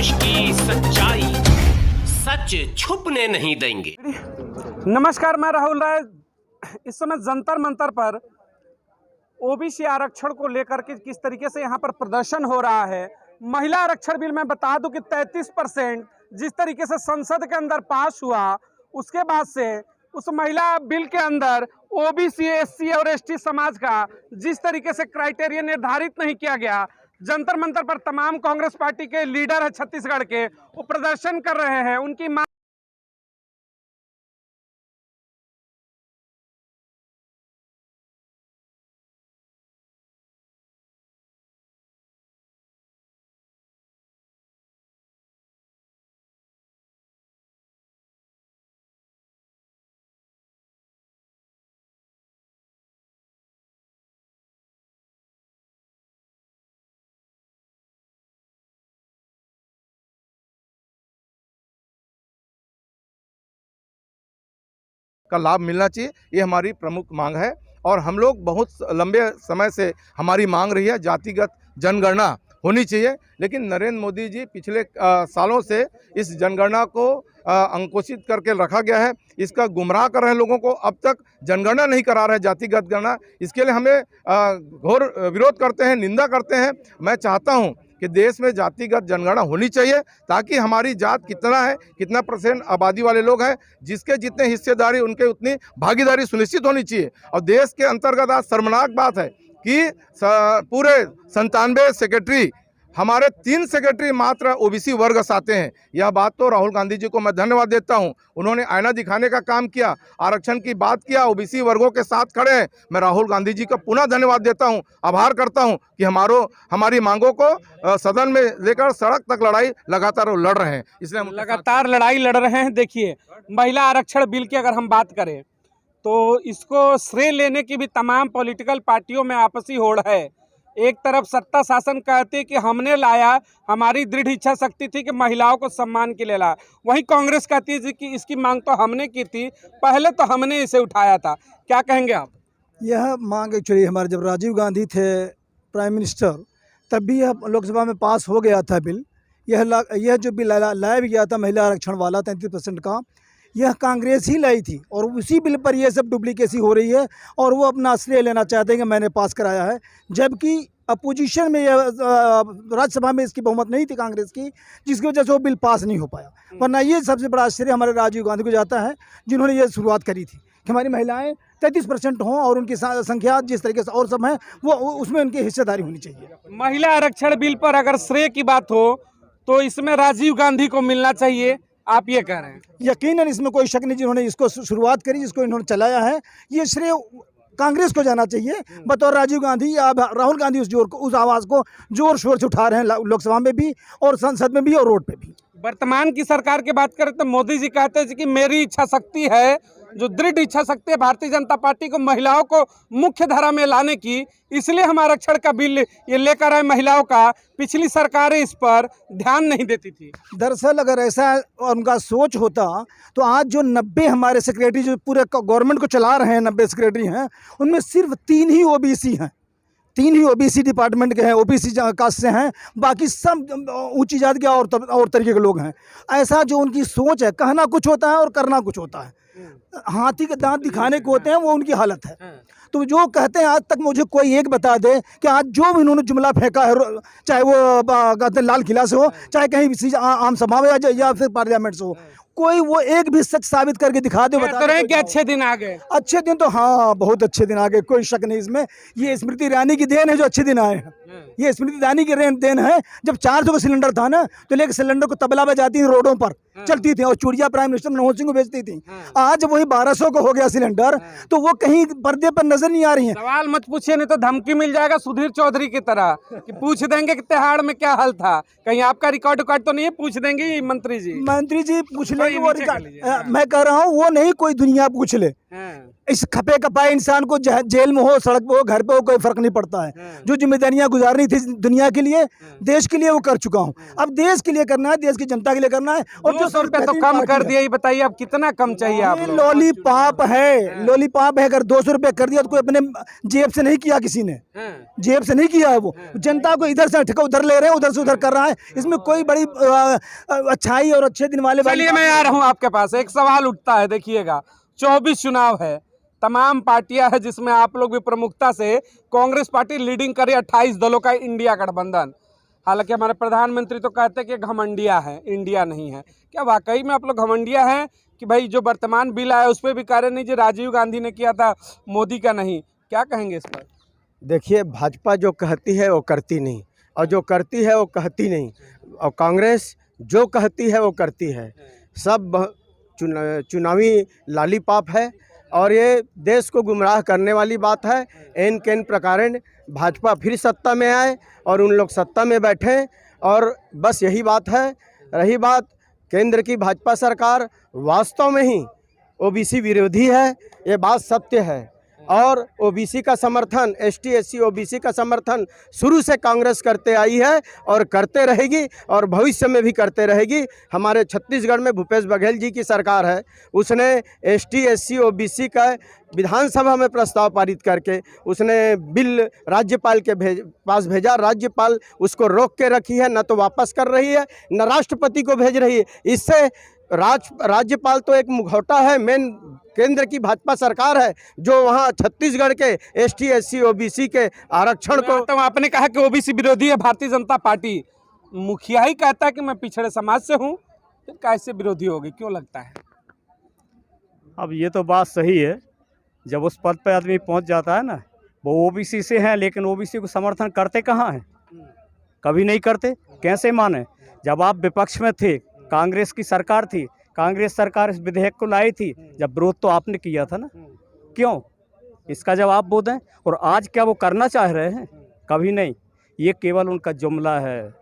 देश की सच्चाई सच छुपने नहीं देंगे। नमस्कार, मैं राहुल राय। इस समय जंतर मंतर पर ओबीसी आरक्षण को लेकर के किस तरीके से यहाँ पर प्रदर्शन हो रहा है। महिला आरक्षण बिल मैं बता दूं कि 33% जिस तरीके से संसद के अंदर पास हुआ, उसके बाद से उस महिला बिल के अंदर ओबीसी, एससी और एसटी समाज का जिस तरीके से क्राइटेरिया निर्धारित नहीं किया गया, जंतर मंतर पर तमाम कांग्रेस पार्टी के लीडर है छत्तीसगढ़ के, वो प्रदर्शन कर रहे हैं। उनकी का लाभ मिलना चाहिए, ये हमारी प्रमुख मांग है। और हम लोग बहुत लंबे समय से हमारी मांग रही है जातिगत जनगणना होनी चाहिए, लेकिन नरेंद्र मोदी जी पिछले सालों से इस जनगणना को अंकुशित करके रखा गया है, इसका गुमराह कर रहे हैं लोगों को। अब तक जनगणना नहीं करा रहे, जातिगत गणना। इसके लिए हमें घोर विरोध करते हैं, निंदा करते हैं। मैं चाहता हूं कि देश में जातिगत जनगणना होनी चाहिए, ताकि हमारी जात कितना है, कितना परसेंट आबादी वाले लोग हैं, जिसके जितने हिस्सेदारी उनके उतनी भागीदारी सुनिश्चित होनी चाहिए। और देश के अंतर्गत आज शर्मनाक बात है कि पूरे 97 सेक्रेटरी, हमारे 3 सेक्रेटरी मात्र ओबीसी वर्ग से आते हैं। यह बात तो राहुल गांधी जी को मैं धन्यवाद देता हूं, उन्होंने आईना दिखाने का काम किया, आरक्षण की बात किया, ओबीसी वर्गों के साथ खड़े हैं। मैं राहुल गांधी जी का पुनः धन्यवाद देता हूं, आभार करता हूं कि हमारी मांगों को सदन में लेकर सड़क तक लड़ाई लगातार लड़ रहे हैं। इसलिए हम लगातार लड़ाई लड़ रहे हैं। देखिए, महिला आरक्षण बिल की अगर हम बात करें तो इसको श्रेय लेने की भी तमाम पॉलिटिकल पार्टियों में आपसी होड़ है। एक तरफ सत्ता शासन कहती कि हमने लाया, हमारी दृढ़ इच्छा शक्ति थी कि महिलाओं को सम्मान के लिए लाया। वहीं कांग्रेस कहती है कि इसकी मांग तो हमने की थी, पहले तो हमने इसे उठाया था। क्या कहेंगे आप? यह मांग एक्चुअली हमारे जब राजीव गांधी थे प्राइम मिनिस्टर, तब भी यह लोकसभा में पास हो गया था बिल। यह जो बिल लाया भी गया था महिला आरक्षण वाला 33% का, यह कांग्रेस ही लाई थी। और उसी बिल पर यह सब डुप्लीकेसी हो रही है और वो अपना श्रेय लेना चाहते हैं कि मैंने पास कराया है, जबकि अपोजिशन में यह राज्यसभा में इसकी बहुमत नहीं थी कांग्रेस की, जिसकी वजह से वो बिल पास नहीं हो पाया। वरना ये सबसे बड़ा आश्चर्य हमारे राजीव गांधी को जाता है, जिन्होंने ये शुरुआत करी थी कि हमारी महिलाएं 33% हों और उनकी संख्या जिस तरीके से और सब हैं वो उसमें उनकी हिस्सेदारी होनी चाहिए। महिला आरक्षण बिल पर अगर श्रेय की बात हो तो इसमें राजीव गांधी को मिलना चाहिए, आप ये कह रहे हैं? यकीनन इसमें कोई शक नहीं, जिन्होंने इसको शुरुआत करी, जिसको इन्होंने चलाया है, ये श्रेय कांग्रेस को जाना चाहिए बतौर राजीव गांधी या राहुल गांधी। उस आवाज़ को जोर शोर से उठा रहे हैं लोकसभा में भी और संसद में भी और रोड पे भी। वर्तमान की सरकार की बात करें तो मोदी जी कहते हैं कि मेरी इच्छा शक्ति है, जो दृढ़ इच्छा शक्ति है भारतीय जनता पार्टी को महिलाओं को मुख्य धारा में लाने की, इसलिए हम आरक्षण का बिल ये लेकर आए महिलाओं का। पिछली सरकारें इस पर ध्यान नहीं देती थी। दरअसल अगर ऐसा उनका सोच होता तो आज जो 90 हमारे सेक्रेटरी जो पूरे गवर्नमेंट को चला रहे हैं, 90 सेक्रेटरी हैं, उनमें सिर्फ 3 ही ओबीसी हैं। 3 ही ओबीसी डिपार्टमेंट के हैं, ओबीसी कास्ट से हैं, बाकी सब ऊंची जाति के और तरीके के लोग हैं। ऐसा जो उनकी सोच है, कहना कुछ होता है और करना कुछ होता है। हाथी के दांत दिखाने को होते हैं, वो उनकी हालत है। तो जो कहते हैं, आज तक मुझे कोई एक बता दे कि आज जो भी इन्होंने जुमला फेंका है, चाहे वो कहते हैं लाल किला से हो, चाहे कहीं आम सभा में या फिर पार्लियामेंट से हो, कोई वो एक भी सच साबित करके दिखा दे। बता रहे हैं कि अच्छे दिन आ गए। अच्छे दिन तो हाँ, बहुत अच्छे दिन आ गए, कोई शक नहीं इसमें। ये स्मृति ईरानी की देन है जो अच्छे दिन आए हैं। ये स्मृति ईरानी की देन है। जब 400 का सिलेंडर था ना, तो लेकर सिलेंडर को तबला बजाती थी, रोडों पर चलती थी और चूड़िया प्राइम मिनिस्टर मनमोहन सिंह को बेचती थी। आज वही 1200 को हो गया सिलेंडर, तो वो कहीं पर्दे पर नजर नहीं आ रही है। सवाल मत पूछिए, नहीं तो धमकी मिल जाएगा सुधीर चौधरी की तरह कि पूछ देंगे कि तिहाड़ में क्या हाल था। कहीं आपका रिकॉर्ड तो नहीं है? पूछ देंगे मंत्री जी। मंत्री जी पूछ लेंगे, वो मैं कह रहा हूँ वो नहीं, कोई दुनिया पूछ ले। इस खपे कपाए इंसान को जेल में हो, सड़क पे हो, घर पे हो, कोई फर्क नहीं पड़ता है। जो जिम्मेदारियां गुजारनी थी दुनिया के लिए, देश के लिए, वो कर चुका हूं। अब देश के लिए करना है, देश की जनता के लिए करना है। और 200 रुपए तो कम कर दिया, ये बताइए अब कितना कम चाहिए आप लोग? लॉलीपॉप है, लॉलीपॉप है। अगर 200 रुपए कर दिया तो कोई अपने जेब से नहीं किया, किसी ने जेब से नहीं किया है। वो जनता को इधर से ठेका उधर ले रहे हैं, उधर से उधर कर रहा है। इसमें कोई बड़ी अच्छाई और अच्छे दिन वाले चलिए मैं आ रहा हूँ आपके पास। एक सवाल उठता है, देखिएगा 24 चुनाव है, तमाम पार्टियां हैं जिसमें आप लोग भी प्रमुखता से, कांग्रेस पार्टी लीडिंग करे 28 दलों का इंडिया गठबंधन। हालांकि हमारे प्रधानमंत्री तो कहते हैं कि घमंडिया है, इंडिया नहीं है। क्या वाकई में आप लोग घमंडिया हैं कि भाई जो वर्तमान बिल आया उस पर भी कार्य नहीं, जो राजीव गांधी ने किया था मोदी का नहीं? क्या कहेंगे इस पर? देखिए, भाजपा जो कहती है वो करती नहीं, और जो करती है वो कहती नहीं, और कांग्रेस जो कहती है वो करती है। सब चुनावी लॉलीपॉप है, और ये देश को गुमराह करने वाली बात है। एन केन प्रकारेण भाजपा फिर सत्ता में आए और उन लोग सत्ता में बैठे, और बस यही बात है। रही बात केंद्र की भाजपा सरकार, वास्तव में ही ओबीसी विरोधी है, ये बात सत्य है। और ओबीसी का समर्थन, एसटी एससी ओबीसी का समर्थन शुरू से कांग्रेस करते आई है और करते रहेगी, और भविष्य में भी करते रहेगी। हमारे छत्तीसगढ़ में भूपेश बघेल जी की सरकार है, उसने एसटी एससी ओबीसी का विधानसभा में प्रस्ताव पारित करके उसने बिल राज्यपाल के पास भेजा। राज्यपाल उसको रोक के रखी है, न तो वापस कर रही है, न राष्ट्रपति को भेज रही है। इससे राज्यपाल तो एक मुखौटा है, मेन केंद्र की भाजपा सरकार है जो वहाँ छत्तीसगढ़ के एसटी एससी ओबीसी के आरक्षण को। तो आपने कहा कि ओबीसी विरोधी है भारतीय जनता पार्टी, मुखिया ही कहता है कि मैं पिछड़े समाज से हूँ, फिर कैसे विरोधी होगी, क्यों लगता है? अब ये तो बात सही है, जब उस पद पे आदमी पहुंच जाता है ना, वो ओबीसी से हैं, लेकिन ओबीसी को समर्थन करते कहाँ हैं? कभी नहीं करते। कैसे माने? जब आप विपक्ष में थे, कांग्रेस की सरकार थी, कांग्रेस सरकार इस विधेयक को लाई थी, जब विरोध तो आपने किया था ना, क्यों? इसका जवाब वो दें। और आज क्या वो करना चाह रहे हैं? कभी नहीं। ये केवल उनका जुमला है।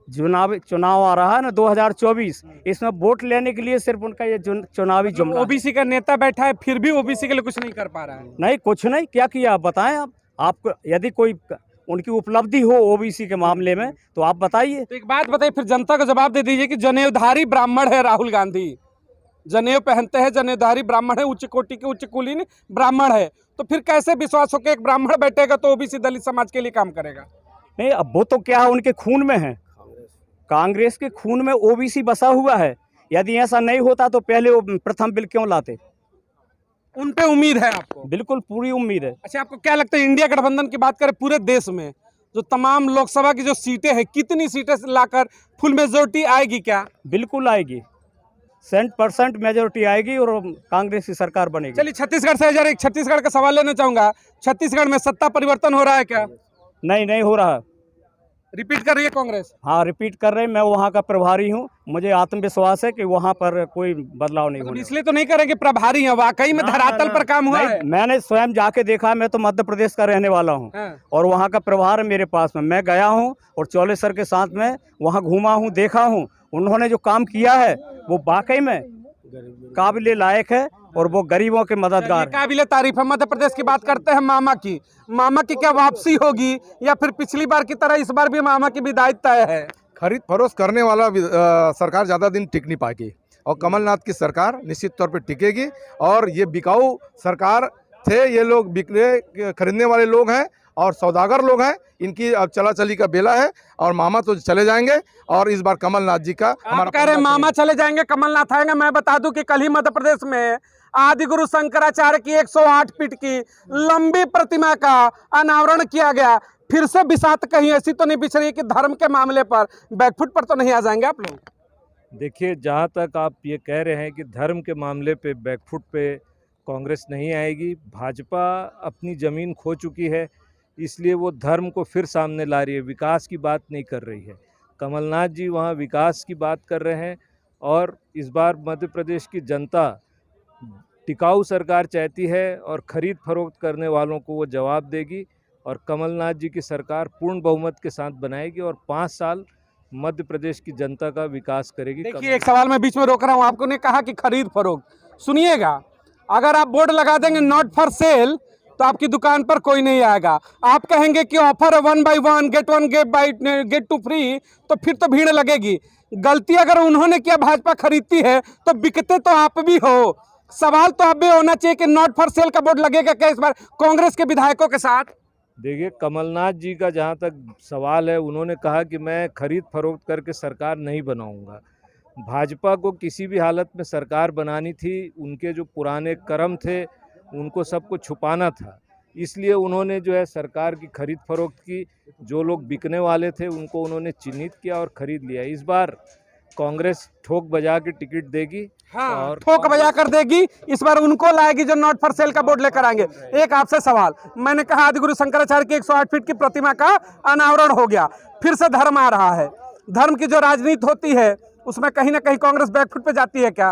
चुनाव आ रहा है ना 2024, इसमें वोट लेने के लिए सिर्फ उनका ये चुनावी जुमला। ओबीसी का नेता बैठा है, फिर भी ओबीसी के लिए कुछ नहीं कर पा रहा है। नहीं, कुछ नहीं। क्या किया आप बताएं? आपको यदि कोई उनकी उपलब्धि हो ओबीसी के मामले में तो आप बताइए। तो एक बात बताइए, फिर जनता को जवाब दे दीजिए कि जनेऊधारी ब्राह्मण है राहुल गांधी, जनेऊ पहनते हैं, जनेऊधारी ब्राह्मण है, उच्च कोटि के उच्च कुलीन ब्राह्मण है, तो फिर कैसे विश्वास हो कि एक ब्राह्मण बैठेगा तो ओबीसी दलित समाज के लिए काम करेगा? नहीं, अब वो तो क्या है, उनके खून में है, कांग्रेस के खून में ओबीसी बसा हुआ है। यदि ऐसा नहीं होता तो पहले वो प्रथम बिल क्यों लाते? उन पे उम्मीद है आपको? बिल्कुल पूरी उम्मीद है। अच्छा, आपको क्या लगता है इंडिया गठबंधन की बात करें पूरे देश में जो तमाम लोकसभा की जो सीटें हैं, कितनी सीटें लाकर फुल मेजोरिटी आएगी? क्या बिल्कुल आएगी, 100% मेजोरिटी आएगी और कांग्रेस की सरकार बनेगी। चलिए छत्तीसगढ़ से एक छत्तीसगढ़ का सवाल लेना चाहूंगा। छत्तीसगढ़ में सत्ता परिवर्तन हो रहा है क्या? नहीं हो रहा। रिपीट कर रही है कांग्रेस? हाँ, रिपीट कर रहे हैं। मैं वहाँ का प्रभारी हूँ, मुझे आत्मविश्वास है कि वहाँ पर कोई बदलाव नहीं होगा। इसलिए तो नहीं करेंगे, प्रभारी हैं, वाकई में धरातल पर काम हुआ है? मैंने स्वयं जाके देखा, मैं तो मध्य प्रदेश का रहने वाला हूँ और वहाँ का प्रभार है मेरे पास में। मैं गया हूँ और चौले सर के साथ में वहाँ घूमा हूँ, देखा हूँ। उन्होंने जो काम किया है वो वाकई में काबिले लायक है और वो गरीबों के मददगार। काबिले तारीफ है। मध्य प्रदेश की बात करते हैं, मामा की क्या वापसी होगी या फिर पिछली बार की तरह इस बार भी मामा की विदाई तय है? खरीद फरोख्त करने वाला सरकार ज़्यादा दिन टिक नहीं पाएगी, और कमलनाथ की सरकार निश्चित तौर पे टिकेगी। और ये बिकाऊ सरकार थे, ये लोग बिकने खरीदने वाले लोग हैं और सौदागर लोग हैं, इनकी अब चला चली का बेला है, और मामा तो चले जाएंगे। और इस बार कमलनाथ जी का हमारा कह रहे हैं मामा चले जाएंगे, कमलनाथ आएंगे। मैं बता दूं कि कल ही मध्य प्रदेश में आदिगुरु शंकराचार्य की 108 फीट की लंबी प्रतिमा का अनावरण किया गया। फिर से बिसात कहीं ऐसी तो नहीं बिछ रही है कि धर्म के मामले पर बैकफुट पर तो नहीं आ जाएंगे आप लोग? देखिए, जहाँ तक आप ये कह रहे हैं कि धर्म के मामले पे बैकफुट पे कांग्रेस नहीं आएगी, भाजपा अपनी ज़मीन खो चुकी है, इसलिए वो धर्म को फिर सामने ला रही है, विकास की बात नहीं कर रही है। कमलनाथ जी वहाँ विकास की बात कर रहे हैं, और इस बार मध्य प्रदेश की जनता टिकाऊ सरकार चाहती है और ख़रीद फरोख्त करने वालों को वो जवाब देगी, और कमलनाथ जी की सरकार पूर्ण बहुमत के साथ बनाएगी और 5 साल मध्य प्रदेश की जनता का विकास करेगी। देखिए, एक सवाल मैं बीच में रोक रहा हूँ। आपको ने कहा कि खरीद फरोख्त, सुनिएगा, अगर आप बोर्ड लगा देंगे नॉट फॉर सेल तो आपकी दुकान पर कोई नहीं आएगा। आप कहेंगे कि ऑफर 1 बाई 1 गेट 2 फ्री, तो फिर तो भीड़ लगेगी। गलती अगर उन्होंने किया, भाजपा खरीदती है, तो बिकते तो आप भी हो। सवाल तो अब भी होना चाहिए कि नॉट फॉर सेल का बोर्ड लगेगा क्या इस बार कांग्रेस के विधायकों के साथ? देखिए, कमलनाथ जी का जहाँ तक सवाल है, उन्होंने कहा कि मैं खरीद फरोख्त करके सरकार नहीं बनाऊंगा। भाजपा को किसी भी हालत में सरकार बनानी थी, उनके जो पुराने कर्म थे उनको सबको छुपाना था, इसलिए उन्होंने जो है सरकार की खरीद फरोख्त की। जो लोग बिकने वाले थे उनको उन्होंने चिन्हित किया और खरीद लिया। इस बार कांग्रेस ठोक बजा के टिकट देगी। हाँ, और ठोक बजा कर देगी। इस बार उनको लाएगी जो नॉट फॉर सेल का बोर्ड लेकर आएंगे। एक आपसे सवाल, मैंने कहा आदिगुरु शंकराचार्य की 108 फीट की प्रतिमा का अनावरण हो गया, फिर से धर्म आ रहा है। धर्म की जो राजनीति होती है उसमें कहीं ना कहीं कांग्रेस बैकफुट पे जाती है क्या?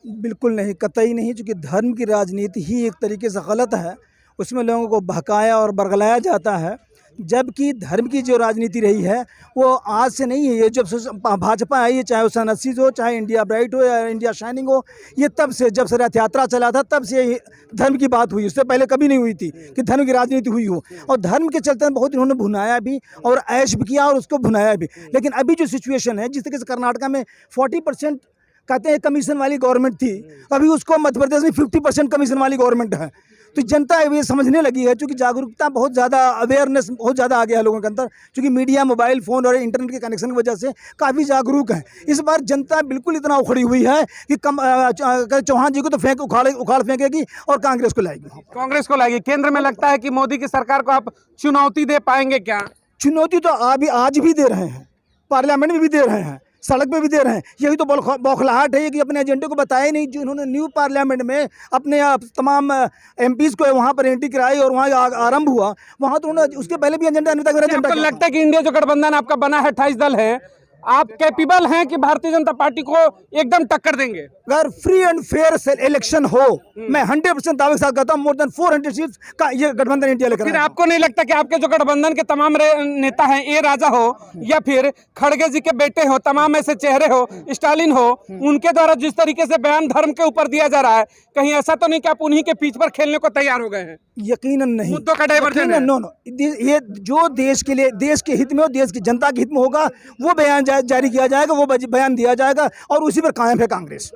बिल्कुल नहीं, कतई नहीं, क्योंकि धर्म की राजनीति ही एक तरीके से गलत है। उसमें लोगों को बहकाया और बरगलाया जाता है, जबकि धर्म की जो राजनीति रही है वो आज से नहीं है। ये जब से भाजपा आई है, चाहे वो सन 80 हो, चाहे इंडिया ब्राइट हो या इंडिया शाइनिंग हो, ये तब से, जब से रथ यात्रा चला था तब से धर्म की बात हुई। उससे पहले कभी नहीं हुई थी कि धर्म की राजनीति हुई हो। और धर्म के चलते बहुत इन्होंने भुनाया भी और ऐश भी किया और उसको भुनाया भी। लेकिन अभी जो सिचुएशन है, जिस तरीके से कर्नाटका में 40% कहते हैं कमीशन वाली गवर्नमेंट थी, अभी उसको मध्य प्रदेश में 50% कमीशन वाली गवर्नमेंट है। तो जनता ये समझने लगी है, क्योंकि जागरूकता बहुत ज़्यादा, अवेयरनेस बहुत ज़्यादा आ गया है लोगों के अंदर, क्योंकि मीडिया, मोबाइल फ़ोन और इंटरनेट के कनेक्शन की वजह से काफ़ी जागरूक है। इस बार जनता बिल्कुल इतना उखड़ी हुई है कि चौहान जी को तो उखाड़ फेंकेगी और कांग्रेस को लाएगी। कांग्रेस को लाएगी। केंद्र में लगता है कि मोदी की सरकार को आप चुनौती दे पाएंगे क्या? चुनौती तो आज भी दे रहे हैं, पार्लियामेंट में भी दे रहे हैं, सड़क पे भी दे रहे हैं। यही तो बौखलाहट है कि अपने एजेंडे को बताया नहीं। जो इन्होंने न्यू पार्लियामेंट में अपने तमाम एमपीज को वहाँ पर एंट्री कराई और वहाँ आरंभ हुआ, वहाँ तो उन्होंने उसके पहले भी एजेंडा आपको लगता है कि इंडिया जो गठबंधन आपका बना है 28 दल है, आप कैपेबल हैं कि भारतीय जनता पार्टी को एकदम टक्कर देंगे? अगर फ्री एंड फेयर इलेक्शन हो, मैं 100% दावे के साथ कहता हूँ मोर देन 400 सीट्स का ये गठबंधन इंडिया लेकर। फिर आपको नहीं लगता कि आपके जो गठबंधन के तमाम नेता हैं, ए राजा हो या फिर खड़गे जी के बेटे हो, तमाम ऐसे चेहरे हो, स्टालिन हो, उनके द्वारा जिस तरीके से बयान धर्म के ऊपर दिया जा रहा है, कहीं ऐसा तो नहीं कि आप उन्हीं के पीछ पर खेलने को तैयार हो गए हैं? यकीनन नहीं। मुद्दों का डाइवर्जन है। नो, ये जो देश के लिए, देश के हित में और देश की जनता के हित में होगा वो बयान जारी किया जाएगा, वो बयान दिया जाएगा और उसी पर कायम है कांग्रेस।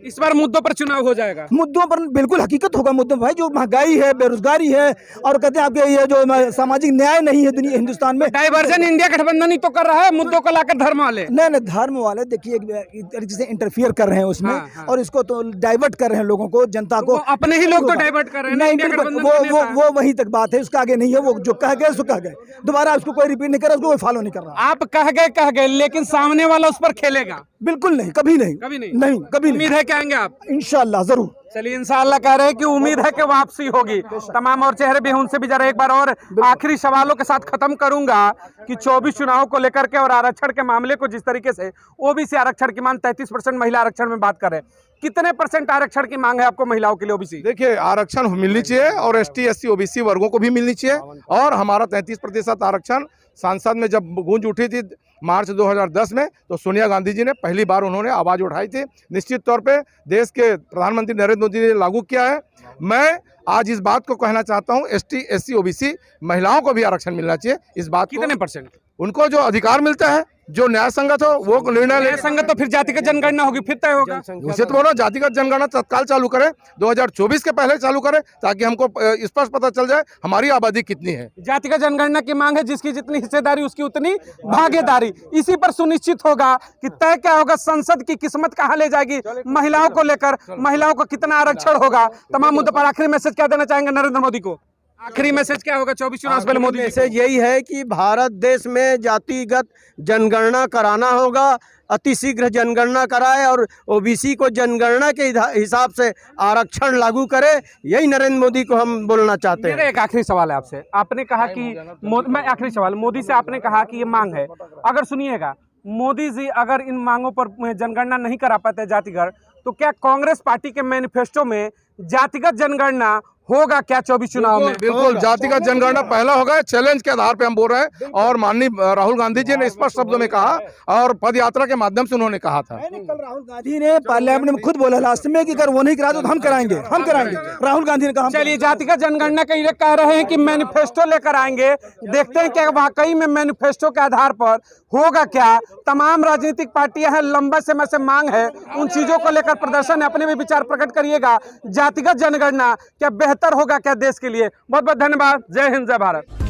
इस बार मुद्दों पर चुनाव हो जाएगा। मुद्दों पर बिल्कुल हकीकत होगा। मुद्दों भाई, जो महंगाई है, बेरोजगारी है, और कहते हैं आपके ये जो सामाजिक न्याय नहीं है दुनिया हिंदुस्तान में। डाइवर्जन इंडिया गठबंधन ही तो कर रहा है, मुद्दों को लाकर धर्म वाले। नहीं, धर्म वाले देखिए एक तरीके से इंटरफियर कर रहे हैं उसमें। हाँ। और इसको तो डाइवर्ट कर रहे हैं लोगों को, जनता को। अपने ही लोग तो डाइवर्ट कर रहे हैं। नहीं, वो वहीं तक बात है, उसका आगे नहीं है। वो जो कह गए सो कह गए, दोबारा उसको कोई रिपीट नहीं कर रहा, उसको कोई फॉलो नहीं कर रहा। आप कह गए, लेकिन सामने वाला उस पर खेलेगा? बिल्कुल नहीं, कभी नहीं, कभी नहीं। उम्मीद है कि आएंगे आप? इंशाल्लाह जरूर। चलिए, इंशाल्लाह कह रहे हैं कि उम्मीद है कि वापसी होगी। तमाम और चेहरे भी उनसे भी जरा एक बार और आखिरी सवालों के साथ खत्म करूंगा कि 24 चुनाव को लेकर के और आरक्षण के मामले को जिस तरीके से ओबीसी आरक्षण की मांग 33%, महिला आरक्षण में बात करें, कितने % आरक्षण की मांग है आपको महिलाओं के लिए ओबीसी? देखिए, आरक्षण मिलनी चाहिए और ST SC OBC वर्गों को भी मिलनी चाहिए। और हमारा 33% आरक्षण सांसद में जब गूंज उठी थी मार्च 2010 में, तो सोनिया गांधी जी ने पहली बार उन्होंने आवाज़ उठाई थी। निश्चित तौर पे देश के प्रधानमंत्री नरेंद्र मोदी ने लागू किया है। मैं आज इस बात को कहना चाहता हूँ, ST SC OBC महिलाओं को भी आरक्षण मिलना चाहिए। इस बात कितने %? उनको जो अधिकार मिलता है, जो न्याय संगत हो वो निर्णय ले। संगत तो फिर जातिगत जनगणना होगी, फिर तय होगा। उसे तो बोलो, जातिगत जनगणना तत्काल चालू करें, 2024 के पहले चालू करें, ताकि हमको स्पष्ट पता चल जाए हमारी आबादी कितनी है। जातिगत जनगणना की मांग है, जिसकी जितनी हिस्सेदारी उसकी उतनी भागीदारी। इसी पर सुनिश्चित होगा कि तय क्या होगा, संसद की किस्मत कहाँ ले जाएगी महिलाओं को लेकर, महिलाओं को कितना आरक्षण होगा। तमाम मुद्दों पर आखिरी मैसेज क्या देना चाहेंगे नरेंद्र मोदी को? आखिरी मैसेज क्या होगा 24 चुनाव से पहले मोदी? मैसेज यही है कि भारत देश में जातिगत जनगणना कराना होगा, अतिशीघ्र जनगणना कराए और ओबीसी को जनगणना के हिसाब से आरक्षण लागू करे। यही नरेंद्र मोदी को हम बोलना चाहते हैं। मेरा एक आखिरी सवाल है आपसे। आपने कहा कि मैं आखिरी सवाल मोदी से, आपने कहा कि ये मांग है, अगर सुनिएगा, मोदी जी अगर इन मांगों पर जनगणना नहीं करा पाते जातिगत, तो क्या कांग्रेस पार्टी के मैनिफेस्टो में जातिगत जनगणना होगा क्या 24 चुनाव में? बिल्कुल जातिगत जनगणना पहला होगा, चैलेंज के आधार पे हम बोल रहे हैं। और माननीय राहुल गांधी जी ने स्पष्ट शब्दों में कहा और पद यात्रा के माध्यम से उन्होंने कहा था। कल राहुल गांधी ने पार्लियामेंट में खुद बोला लास्ट में कि अगर वो नहीं करा तो हम कराएंगे, हम कराएंगे। राहुल गांधी ने कहा। चलिए, जातिगत जनगणना के लिए कह रहे हैं कि मैनिफेस्टो लेकर आएंगे, देखते हैं कि वाकई में मैनिफेस्टो के आधार पर होगा क्या। तमाम राजनीतिक पार्टियां हैं, लंबा समय से मांग है, उन चीजों को लेकर प्रदर्शन अपने भी विचार प्रकट करिएगा। जातिगत जनगणना क्या बेहतर होगा क्या देश के लिए? बहुत बहुत धन्यवाद। जय हिंद, जय भारत।